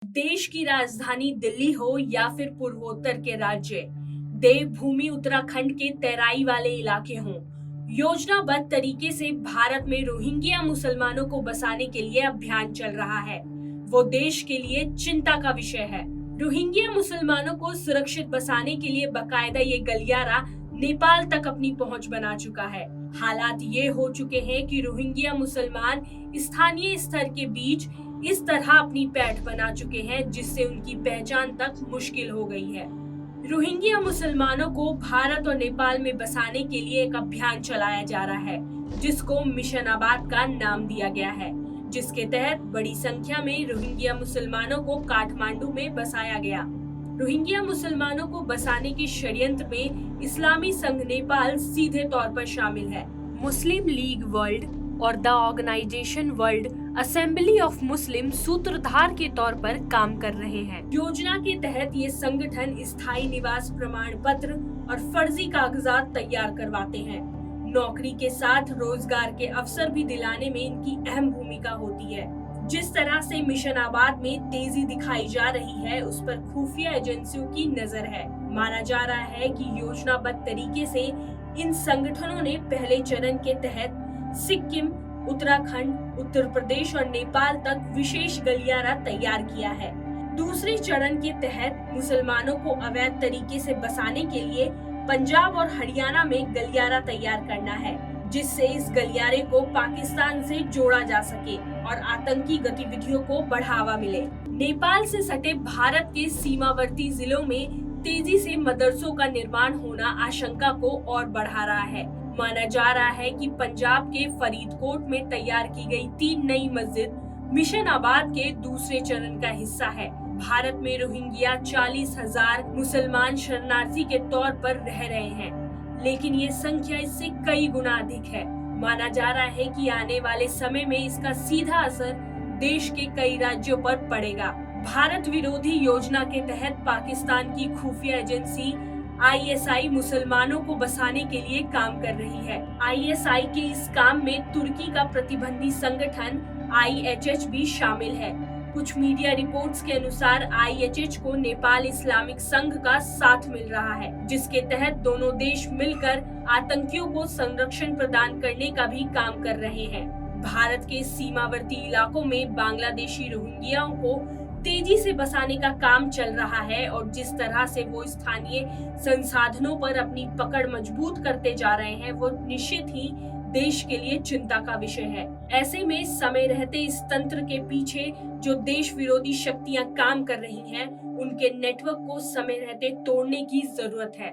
देश की राजधानी दिल्ली हो या फिर पूर्वोत्तर के राज्य, देवभूमि उत्तराखंड के तराई वाले इलाके हों, योजनाबद्ध तरीके से भारत में रोहिंग्या मुसलमानों को बसाने के लिए अभियान चल रहा है। वो देश के लिए चिंता का विषय है। रोहिंग्या मुसलमानों को सुरक्षित बसाने के लिए बकायदा ये गलियारा नेपाल तक अपनी पहुंच बना चुका है। हालात ये हो चुके हैं कि रोहिंग्या मुसलमान स्थानीय स्तर के बीच इस तरह अपनी पैठ बना चुके हैं जिससे उनकी पहचान तक मुश्किल हो गई है। रोहिंग्या मुसलमानों को भारत और नेपाल में बसाने के लिए एक अभियान चलाया जा रहा है जिसको मिशन आबाद का नाम दिया गया है, जिसके तहत बड़ी संख्या में रोहिंग्या मुसलमानों को काठमांडू में बसाया गया। रोहिंग्या मुसलमानों को बसाने के षड्यंत्र में इस्लामी संघ नेपाल सीधे तौर पर शामिल है। मुस्लिम लीग वर्ल्ड और the organisation world assembly of Muslim सूत्रधार के तौर पर काम कर रहे हैं। योजना के तहत ये संगठन स्थायी निवास प्रमाण पत्र और फर्जी कागजात तैयार करवाते हैं। नौकरी के साथ रोजगार के अवसर भी दिलाने में इनकी अहम भूमिका होती है। जिस तरह से मिशन आबाद में तेजी दिखाई जा रही है, उस पर खुफिया एजेंसियों की नजर है। माना जा रहा है कि योजनाबद्ध तरीके से इन संगठनों ने पहले चरण के तहत सिक्किम, उत्तराखंड, उत्तर प्रदेश और नेपाल तक विशेष गलियारा तैयार किया है। दूसरे चरण के तहत मुसलमानों को अवैध तरीके से बसाने के लिए पंजाब और हरियाणा में गलियारा तैयार करना है, जिससे इस गलियारे को पाकिस्तान से जोड़ा जा सके और आतंकी गतिविधियों को बढ़ावा मिले। नेपाल से सटे भारत के सीमावर्ती जिलों में तेजी से मदरसों का निर्माण होना आशंका को और बढ़ा रहा है। माना जा रहा है कि पंजाब के फरीदकोट में तैयार की गई 3 नई मस्जिद मिशन आबाद के दूसरे चरण का हिस्सा है। भारत में रोहिंग्या 40,000 मुसलमान शरणार्थी के तौर पर रह रहे हैं, लेकिन ये संख्या इससे कई गुना अधिक है। माना जा रहा है कि आने वाले समय में इसका सीधा असर देश के कई राज्यों पर पड़ेगा। भारत विरोधी योजना के तहत पाकिस्तान की खुफिया एजेंसी ISI मुसलमानों को बसाने के लिए काम कर रही है। ISI के इस काम में तुर्की का प्रतिबंधी संगठन IHH भी शामिल है। कुछ मीडिया रिपोर्ट्स के अनुसार IHH को नेपाल इस्लामिक संघ का साथ मिल रहा है, जिसके तहत दोनों देश मिलकर आतंकियों को संरक्षण प्रदान करने का भी काम कर रहे हैं। भारत के सीमावर्ती इलाकों में बांग्लादेशी रोहिंग्याओं को तेजी से बसाने का काम चल रहा है और जिस तरह से वो स्थानीय संसाधनों पर अपनी पकड़ मजबूत करते जा रहे हैं, वो निश्चित ही देश के लिए चिंता का विषय है। ऐसे में समय रहते इस तंत्र के पीछे जो देश विरोधी शक्तियां काम कर रही हैं, उनके नेटवर्क को समय रहते तोड़ने की जरूरत है।